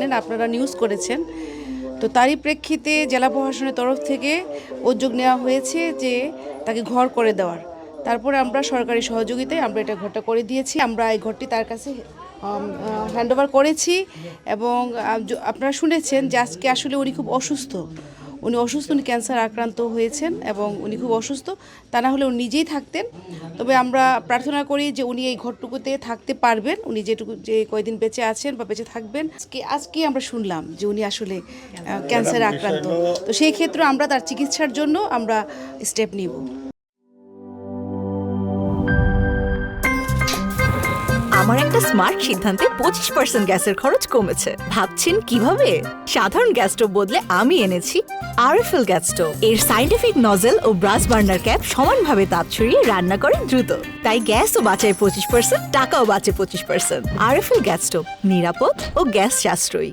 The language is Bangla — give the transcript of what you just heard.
জানেন, আপনারা নিউজ করেছেন। তো তারই প্রেক্ষিতে জেলা প্রশাসনের তরফ থেকে উদ্যোগ নেওয়া হয়েছে যে তাকে ঘর করে দেওয়ার। তারপরে আমরা সরকারি সহযোগিতায় আমরা এটা ঘরটা করে দিয়েছি। আমরা এই ঘরটি তার কাছে হ্যান্ডওভার করেছি এবং আপনারা শুনেছেন যে আজকে আসলে উনি খুব অসুস্থ। উনি ক্যান্সার আক্রান্ত হয়েছেন এবং উনি খুব অসুস্থ। তা না হলে উনি নিজেই থাকতেন। তবে আমরা প্রার্থনা করি যে উনি এই ঘরটুকুতে থাকতে পারবেন, উনি যে কয়দিন বেঁচে আছেন বা বেঁচে থাকবেন। আজকে আমরা শুনলাম যে উনি আসলে ক্যান্সারে আক্রান্ত। তো সেই ক্ষেত্রে আমরা তার চিকিৎসার জন্য আমরা স্টেপ নিব। আমার একটা স্মার্ট সিদ্ধান্তে 25% গ্যাসের খরচ কমেছে। ভাবছেন কিভাবে? সাধারণ গ্যাস স্টোভ বদলে আমি এনেছি আরএফএল গ্যাস স্টোভ। এর সাইন্টিফিক নজল ও ব্রাস বার্নার ক্যাপ সমানভাবে তাপ ছড়িয়ে রান্না করে দ্রুত। তাই গ্যাসও বাঁচায় 25%, টাকাও বাঁচে 25%। আরএফএল গ্যাস স্টোভ নিরাপদ ও গ্যাস সাশ্রয়ী।